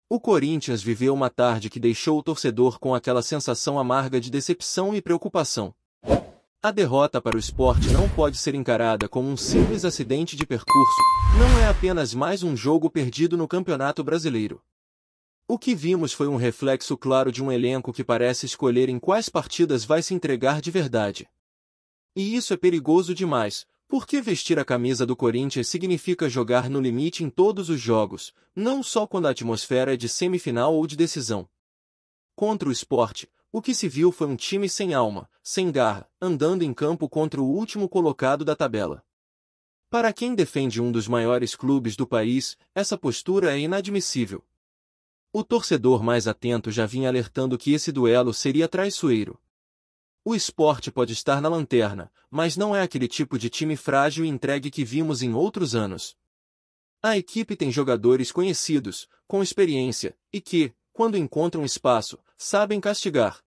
O Corinthians viveu uma tarde que deixou o torcedor com aquela sensação amarga de decepção e preocupação. A derrota para o Sport não pode ser encarada como um simples acidente de percurso, não é apenas mais um jogo perdido no Campeonato Brasileiro. O que vimos foi um reflexo claro de um elenco que parece escolher em quais partidas vai se entregar de verdade. E isso é perigoso demais, porque vestir a camisa do Corinthians significa jogar no limite em todos os jogos, não só quando a atmosfera é de semifinal ou de decisão. Contra o Sport, o que se viu foi um time sem alma, sem garra, andando em campo contra o último colocado da tabela. Para quem defende um dos maiores clubes do país, essa postura é inadmissível. O torcedor mais atento já vinha alertando que esse duelo seria traiçoeiro. O Sport pode estar na lanterna, mas não é aquele tipo de time frágil e entregue que vimos em outros anos. A equipe tem jogadores conhecidos, com experiência, e que, quando encontram espaço, sabem castigar.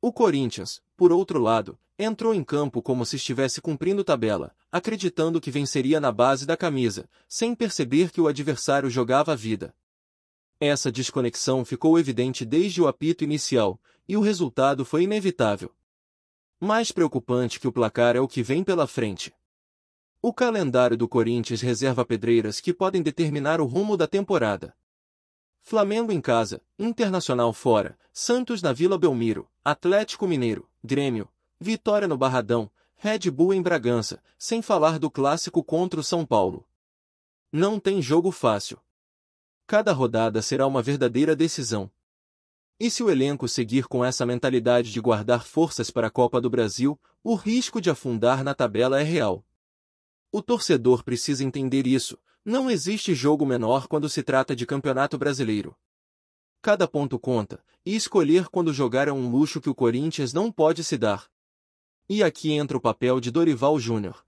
O Corinthians, por outro lado, entrou em campo como se estivesse cumprindo tabela, acreditando que venceria na base da camisa, sem perceber que o adversário jogava a vida. Essa desconexão ficou evidente desde o apito inicial, e o resultado foi inevitável. Mais preocupante que o placar é o que vem pela frente. O calendário do Corinthians reserva pedreiras que podem determinar o rumo da temporada. Flamengo em casa, Internacional fora, Santos na Vila Belmiro, Atlético Mineiro, Grêmio, Vitória no Barradão, Red Bull em Bragança, sem falar do clássico contra o São Paulo. Não tem jogo fácil. Cada rodada será uma verdadeira decisão. E se o elenco seguir com essa mentalidade de guardar forças para a Copa do Brasil, o risco de afundar na tabela é real. O torcedor precisa entender isso, não existe jogo menor quando se trata de Campeonato Brasileiro. Cada ponto conta, e escolher quando jogar é um luxo que o Corinthians não pode se dar. E aqui entra o papel de Dorival Júnior.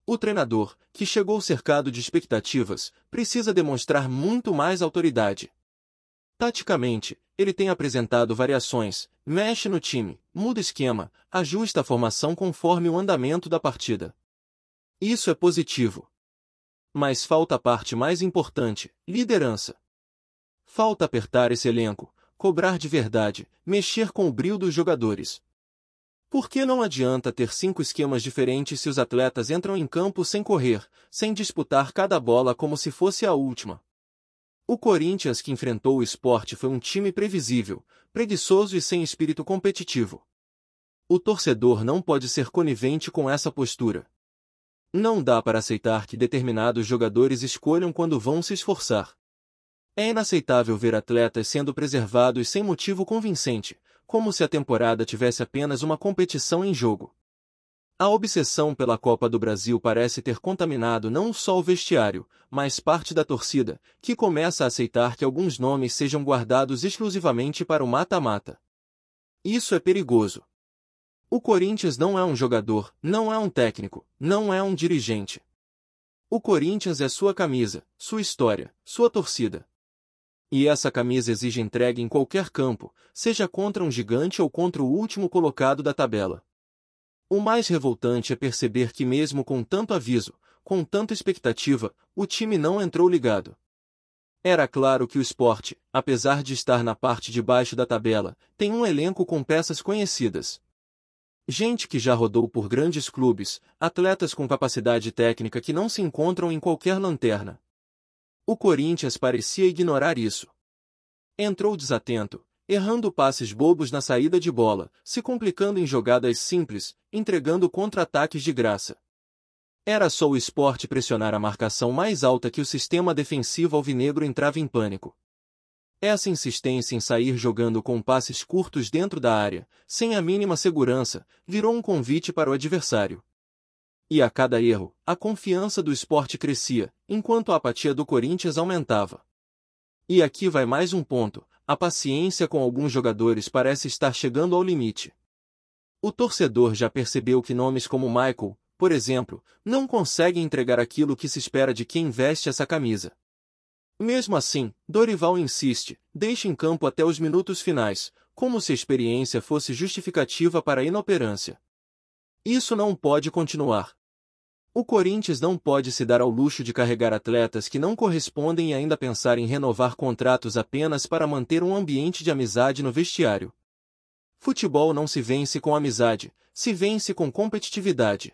O treinador, que chegou cercado de expectativas, precisa demonstrar muito mais autoridade. Taticamente, ele tem apresentado variações, mexe no time, muda esquema, ajusta a formação conforme o andamento da partida. Isso é positivo. Mas falta a parte mais importante, liderança. Falta apertar esse elenco, cobrar de verdade, mexer com o brio dos jogadores. Porque não adianta ter 5 esquemas diferentes se os atletas entram em campo sem correr, sem disputar cada bola como se fosse a última. O Corinthians que enfrentou o Sport foi um time previsível, preguiçoso e sem espírito competitivo. O torcedor não pode ser conivente com essa postura. Não dá para aceitar que determinados jogadores escolham quando vão se esforçar. É inaceitável ver atletas sendo preservados sem motivo convincente, como se a temporada tivesse apenas uma competição em jogo. A obsessão pela Copa do Brasil parece ter contaminado não só o vestiário, mas parte da torcida, que começa a aceitar que alguns nomes sejam guardados exclusivamente para o mata-mata. Isso é perigoso. O Corinthians não é um jogador, não é um técnico, não é um dirigente. O Corinthians é sua camisa, sua história, sua torcida. E essa camisa exige entrega em qualquer campo, seja contra um gigante ou contra o último colocado da tabela. O mais revoltante é perceber que mesmo com tanto aviso, com tanta expectativa, o time não entrou ligado. Era claro que o Sport, apesar de estar na parte de baixo da tabela, tem um elenco com peças conhecidas. Gente que já rodou por grandes clubes, atletas com capacidade técnica que não se encontram em qualquer lanterna. O Corinthians parecia ignorar isso. Entrou desatento, errando passes bobos na saída de bola, se complicando em jogadas simples, entregando contra-ataques de graça. Era só o Sport pressionar a marcação mais alta que o sistema defensivo alvinegro entrava em pânico. Essa insistência em sair jogando com passes curtos dentro da área, sem a mínima segurança, virou um convite para o adversário. E a cada erro, a confiança do Sport crescia, enquanto a apatia do Corinthians aumentava. E aqui vai mais um ponto, a paciência com alguns jogadores parece estar chegando ao limite. O torcedor já percebeu que nomes como Michael, por exemplo, não conseguem entregar aquilo que se espera de quem veste essa camisa. Mesmo assim, Dorival insiste, deixa em campo até os minutos finais, como se a experiência fosse justificativa para a inoperância. Isso não pode continuar. O Corinthians não pode se dar ao luxo de carregar atletas que não correspondem e ainda pensar em renovar contratos apenas para manter um ambiente de amizade no vestiário. Futebol não se vence com amizade, se vence com competitividade.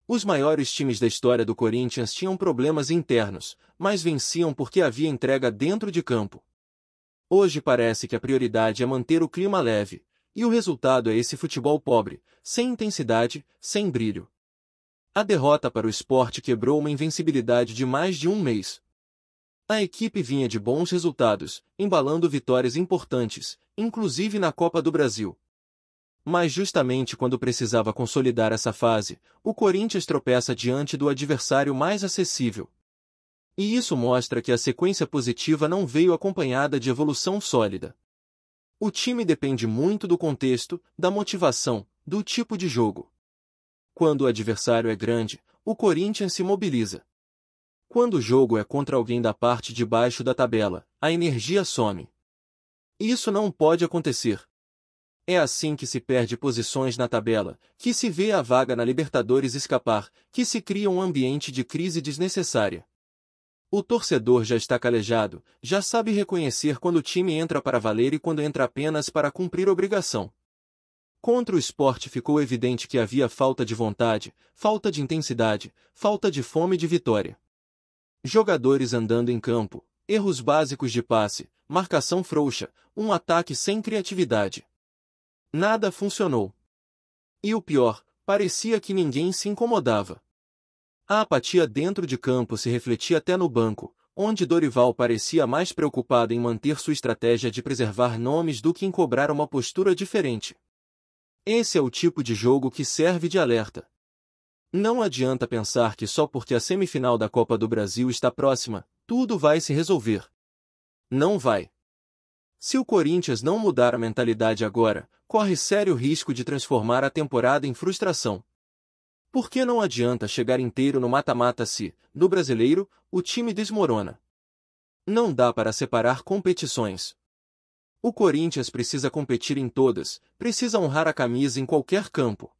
Os maiores times da história do Corinthians tinham problemas internos, mas venciam porque havia entrega dentro de campo. Hoje parece que a prioridade é manter o clima leve, e o resultado é esse futebol pobre, sem intensidade, sem brilho. A derrota para o Sport quebrou uma invencibilidade de mais de um mês. A equipe vinha de bons resultados, embalando vitórias importantes, inclusive na Copa do Brasil. Mas justamente quando precisava consolidar essa fase, o Corinthians tropeça diante do adversário mais acessível. E isso mostra que a sequência positiva não veio acompanhada de evolução sólida. O time depende muito do contexto, da motivação, do tipo de jogo. Quando o adversário é grande, o Corinthians se mobiliza. Quando o jogo é contra alguém da parte de baixo da tabela, a energia some. Isso não pode acontecer. É assim que se perde posições na tabela, que se vê a vaga na Libertadores escapar, que se cria um ambiente de crise desnecessária. O torcedor já está calejado, já sabe reconhecer quando o time entra para valer e quando entra apenas para cumprir obrigação. Contra o Sport ficou evidente que havia falta de vontade, falta de intensidade, falta de fome de vitória. Jogadores andando em campo, erros básicos de passe, marcação frouxa, um ataque sem criatividade. Nada funcionou. E o pior, parecia que ninguém se incomodava. A apatia dentro de campo se refletia até no banco, onde Dorival parecia mais preocupado em manter sua estratégia de preservar nomes do que em cobrar uma postura diferente. Esse é o tipo de jogo que serve de alerta. Não adianta pensar que só porque a semifinal da Copa do Brasil está próxima, tudo vai se resolver. Não vai. Se o Corinthians não mudar a mentalidade agora, corre sério risco de transformar a temporada em frustração. Porque não adianta chegar inteiro no mata-mata se, no Brasileiro, o time desmorona. Não dá para separar competições. O Corinthians precisa competir em todas, precisa honrar a camisa em qualquer campo.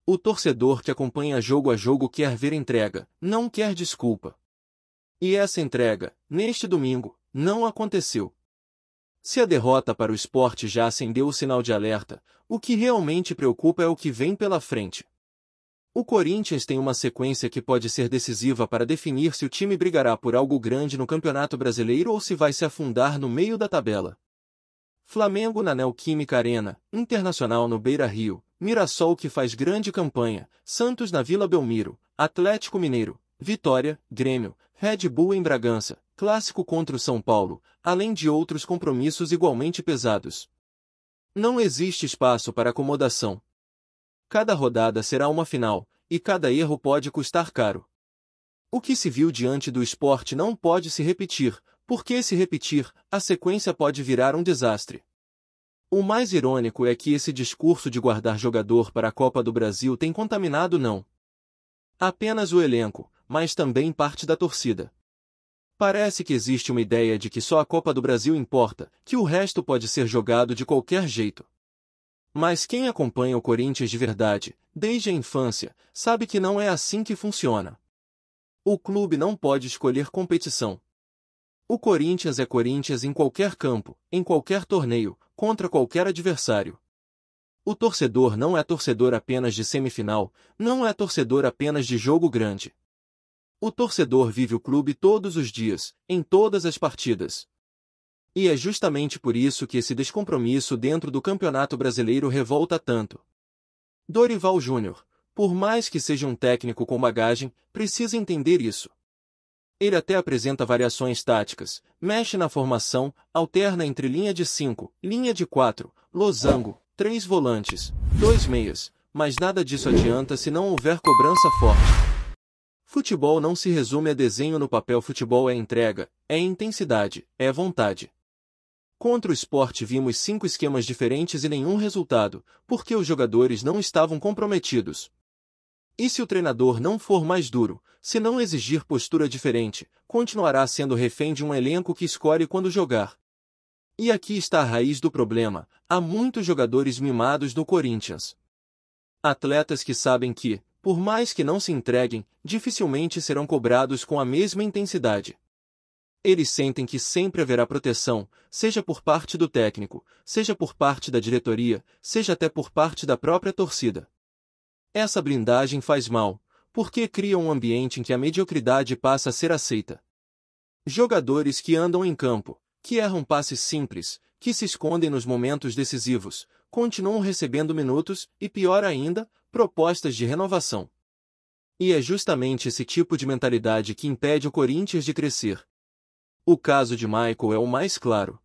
O torcedor que acompanha jogo a jogo quer ver entrega, não quer desculpa. E essa entrega, neste domingo, não aconteceu. Se a derrota para o Sport já acendeu o sinal de alerta, o que realmente preocupa é o que vem pela frente. O Corinthians tem uma sequência que pode ser decisiva para definir se o time brigará por algo grande no Campeonato Brasileiro ou se vai se afundar no meio da tabela. Flamengo na Neoquímica Arena, Internacional no Beira-Rio, Mirassol que faz grande campanha, Santos na Vila Belmiro, Atlético Mineiro, Vitória, Grêmio, Red Bull em Bragança, Clássico contra o São Paulo, além de outros compromissos igualmente pesados. Não existe espaço para acomodação. Cada rodada será uma final, e cada erro pode custar caro. O que se viu diante do Sport não pode se repetir, porque se repetir, a sequência pode virar um desastre. O mais irônico é que esse discurso de guardar jogador para a Copa do Brasil tem contaminado não apenas o elenco, mas também parte da torcida. Parece que existe uma ideia de que só a Copa do Brasil importa, que o resto pode ser jogado de qualquer jeito. Mas quem acompanha o Corinthians de verdade, desde a infância, sabe que não é assim que funciona. O clube não pode escolher competição. O Corinthians é Corinthians em qualquer campo, em qualquer torneio, contra qualquer adversário. O torcedor não é torcedor apenas de semifinal, não é torcedor apenas de jogo grande. O torcedor vive o clube todos os dias, em todas as partidas. E é justamente por isso que esse descompromisso dentro do Campeonato Brasileiro revolta tanto. Dorival Júnior, por mais que seja um técnico com bagagem, precisa entender isso. Ele até apresenta variações táticas, mexe na formação, alterna entre linha de 5, linha de 4, losango, 3 volantes, 2 meias, mas nada disso adianta se não houver cobrança forte. Futebol não se resume a desenho no papel, futebol é entrega, é intensidade, é vontade. Contra o Sport vimos 5 esquemas diferentes e nenhum resultado, porque os jogadores não estavam comprometidos. E se o treinador não for mais duro, se não exigir postura diferente, continuará sendo refém de um elenco que escolhe quando jogar. E aqui está a raiz do problema: há muitos jogadores mimados no Corinthians. Atletas que sabem que, por mais que não se entreguem, dificilmente serão cobrados com a mesma intensidade. Eles sentem que sempre haverá proteção, seja por parte do técnico, seja por parte da diretoria, seja até por parte da própria torcida. Essa blindagem faz mal, porque cria um ambiente em que a mediocridade passa a ser aceita. Jogadores que andam em campo, que erram passes simples, que se escondem nos momentos decisivos, continuam recebendo minutos e, pior ainda, propostas de renovação. E é justamente esse tipo de mentalidade que impede o Corinthians de crescer. O caso de Michael é o mais claro.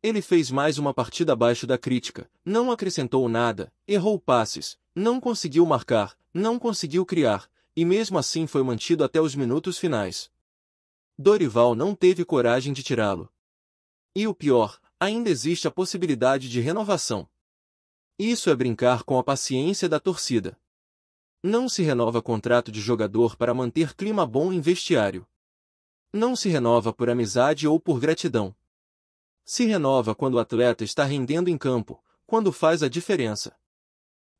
Ele fez mais uma partida abaixo da crítica, não acrescentou nada, errou passes, não conseguiu marcar, não conseguiu criar, e mesmo assim foi mantido até os minutos finais. Dorival não teve coragem de tirá-lo. E o pior, ainda existe a possibilidade de renovação. Isso é brincar com a paciência da torcida. Não se renova contrato de jogador para manter clima bom em vestiário. Não se renova por amizade ou por gratidão. Se renova quando o atleta está rendendo em campo, quando faz a diferença.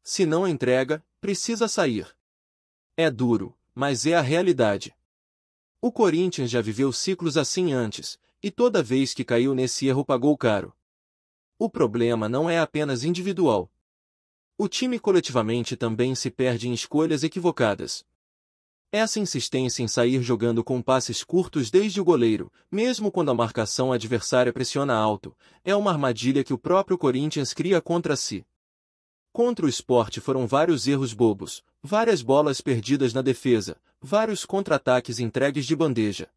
Se não entrega, precisa sair. É duro, mas é a realidade. O Corinthians já viveu ciclos assim antes, e toda vez que caiu nesse erro pagou caro. O problema não é apenas individual. O time coletivamente também se perde em escolhas equivocadas. Essa insistência em sair jogando com passes curtos desde o goleiro, mesmo quando a marcação adversária pressiona alto, é uma armadilha que o próprio Corinthians cria contra si. Contra o Sport foram vários erros bobos, várias bolas perdidas na defesa, vários contra-ataques entregues de bandeja.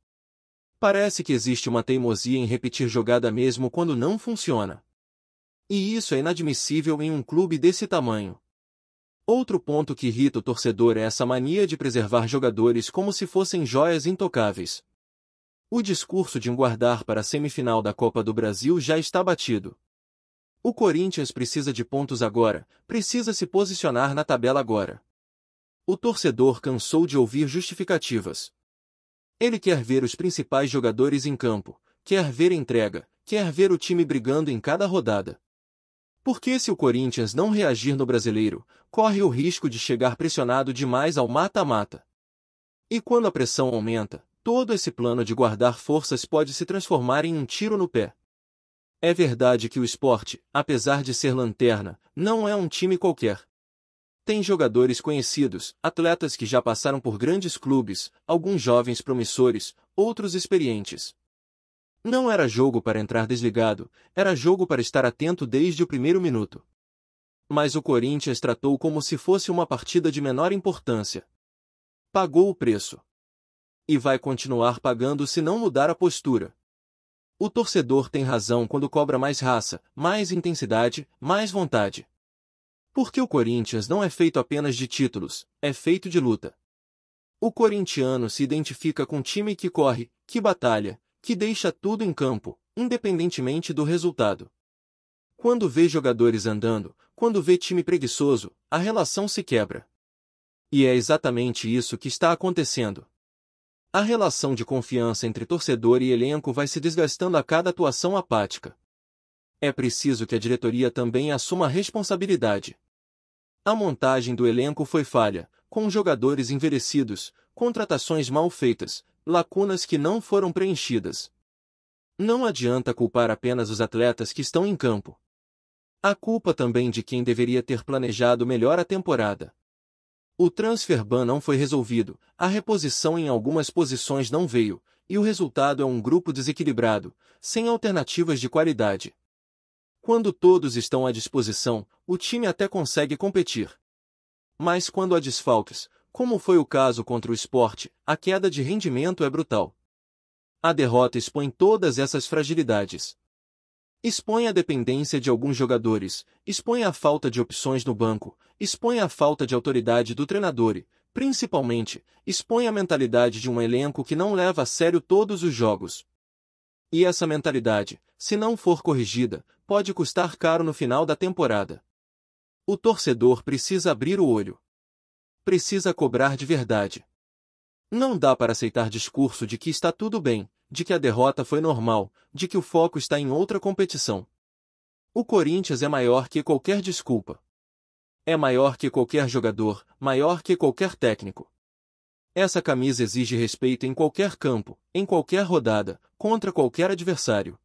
Parece que existe uma teimosia em repetir jogada mesmo quando não funciona. E isso é inadmissível em um clube desse tamanho. Outro ponto que irrita o torcedor é essa mania de preservar jogadores como se fossem joias intocáveis. O discurso de guardar para a semifinal da Copa do Brasil já está batido. O Corinthians precisa de pontos agora, precisa se posicionar na tabela agora. O torcedor cansou de ouvir justificativas. Ele quer ver os principais jogadores em campo, quer ver entrega, quer ver o time brigando em cada rodada. Porque se o Corinthians não reagir no Brasileiro, corre o risco de chegar pressionado demais ao mata-mata. E quando a pressão aumenta, todo esse plano de guardar forças pode se transformar em um tiro no pé. É verdade que o Sport, apesar de ser lanterna, não é um time qualquer. Tem jogadores conhecidos, atletas que já passaram por grandes clubes, alguns jovens promissores, outros experientes. Não era jogo para entrar desligado, era jogo para estar atento desde o primeiro minuto. Mas o Corinthians tratou como se fosse uma partida de menor importância. Pagou o preço. E vai continuar pagando se não mudar a postura. O torcedor tem razão quando cobra mais raça, mais intensidade, mais vontade. Porque o Corinthians não é feito apenas de títulos, é feito de luta. O corintiano se identifica com um time que corre, que batalha, que deixa tudo em campo, independentemente do resultado. Quando vê jogadores andando, quando vê time preguiçoso, a relação se quebra. E é exatamente isso que está acontecendo. A relação de confiança entre torcedor e elenco vai se desgastando a cada atuação apática. É preciso que a diretoria também assuma a responsabilidade. A montagem do elenco foi falha, com jogadores envelhecidos, contratações mal feitas, lacunas que não foram preenchidas. Não adianta culpar apenas os atletas que estão em campo. A culpa também de quem deveria ter planejado melhor a temporada. O transfer ban não foi resolvido, a reposição em algumas posições não veio, e o resultado é um grupo desequilibrado, sem alternativas de qualidade. Quando todos estão à disposição, o time até consegue competir. Mas quando há desfalques, como foi o caso contra o Sport, a queda de rendimento é brutal. A derrota expõe todas essas fragilidades. Expõe a dependência de alguns jogadores, expõe a falta de opções no banco, expõe a falta de autoridade do treinador e, principalmente, expõe a mentalidade de um elenco que não leva a sério todos os jogos. E essa mentalidade, se não for corrigida, pode custar caro no final da temporada. O torcedor precisa abrir o olho. Precisa cobrar de verdade. Não dá para aceitar discurso de que está tudo bem, de que a derrota foi normal, de que o foco está em outra competição. O Corinthians é maior que qualquer desculpa. É maior que qualquer jogador, maior que qualquer técnico. Essa camisa exige respeito em qualquer campo, em qualquer rodada, contra qualquer adversário.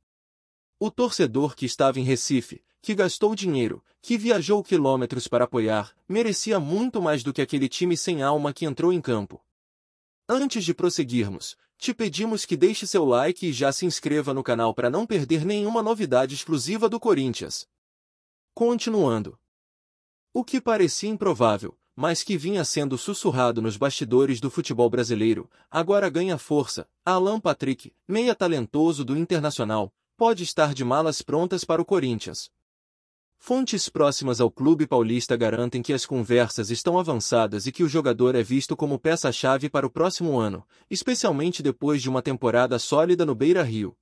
O torcedor que estava em Recife, que gastou dinheiro, que viajou quilômetros para apoiar, merecia muito mais do que aquele time sem alma que entrou em campo. Antes de prosseguirmos, te pedimos que deixe seu like e já se inscreva no canal para não perder nenhuma novidade exclusiva do Corinthians. Continuando. O que parecia improvável, mas que vinha sendo sussurrado nos bastidores do futebol brasileiro, agora ganha força. Alan Patrick, meia talentoso do Internacional, pode estar de malas prontas para o Corinthians. Fontes próximas ao clube paulista garantem que as conversas estão avançadas e que o jogador é visto como peça-chave para o próximo ano, especialmente depois de uma temporada sólida no Beira-Rio.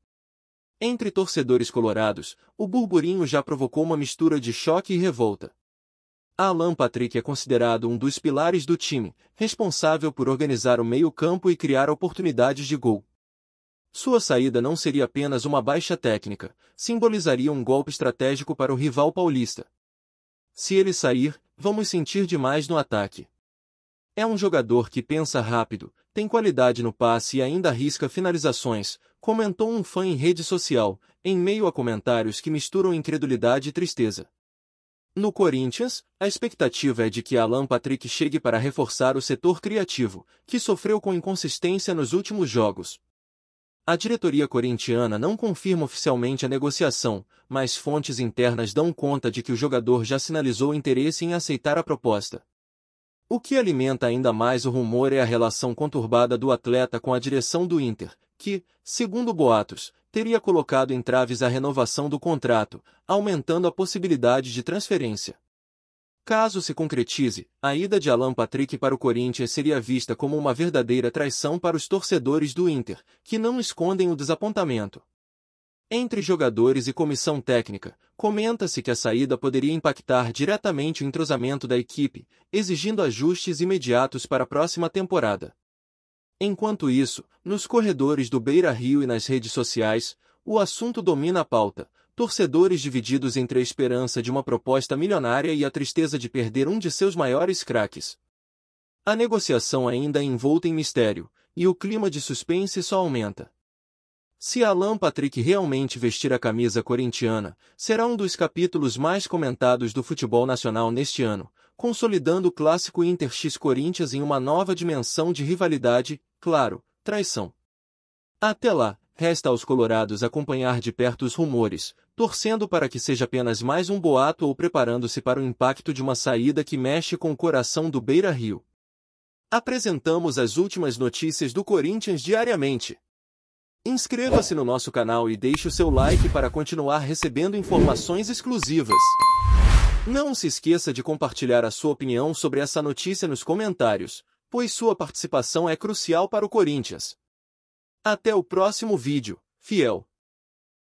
Entre torcedores colorados, o burburinho já provocou uma mistura de choque e revolta. Alan Patrick é considerado um dos pilares do time, responsável por organizar o meio-campo e criar oportunidades de gol. Sua saída não seria apenas uma baixa técnica, simbolizaria um golpe estratégico para o rival paulista. Se ele sair, vamos sentir demais no ataque. É um jogador que pensa rápido, tem qualidade no passe e ainda arrisca finalizações, comentou um fã em rede social, em meio a comentários que misturam incredulidade e tristeza. No Corinthians, a expectativa é de que Alan Patrick chegue para reforçar o setor criativo, que sofreu com inconsistência nos últimos jogos. A diretoria corintiana não confirma oficialmente a negociação, mas fontes internas dão conta de que o jogador já sinalizou interesse em aceitar a proposta. O que alimenta ainda mais o rumor é a relação conturbada do atleta com a direção do Inter, que, segundo boatos, teria colocado em traves a renovação do contrato, aumentando a possibilidade de transferência. Caso se concretize, a ida de Alan Patrick para o Corinthians seria vista como uma verdadeira traição para os torcedores do Inter, que não escondem o desapontamento. Entre jogadores e comissão técnica, comenta-se que a saída poderia impactar diretamente o entrosamento da equipe, exigindo ajustes imediatos para a próxima temporada. Enquanto isso, nos corredores do Beira-Rio e nas redes sociais, o assunto domina a pauta. Torcedores divididos entre a esperança de uma proposta milionária e a tristeza de perder um de seus maiores craques. A negociação ainda é envolta em mistério, e o clima de suspense só aumenta. Se Alan Patrick realmente vestir a camisa corintiana, será um dos capítulos mais comentados do futebol nacional neste ano, consolidando o clássico Inter x Corinthians em uma nova dimensão de rivalidade, claro, traição. Até lá, resta aos colorados acompanhar de perto os rumores, torcendo para que seja apenas mais um boato ou preparando-se para o impacto de uma saída que mexe com o coração do Beira-Rio. Apresentamos as últimas notícias do Corinthians diariamente. Inscreva-se no nosso canal e deixe o seu like para continuar recebendo informações exclusivas. Não se esqueça de compartilhar a sua opinião sobre essa notícia nos comentários, pois sua participação é crucial para o Corinthians. Até o próximo vídeo, fiel!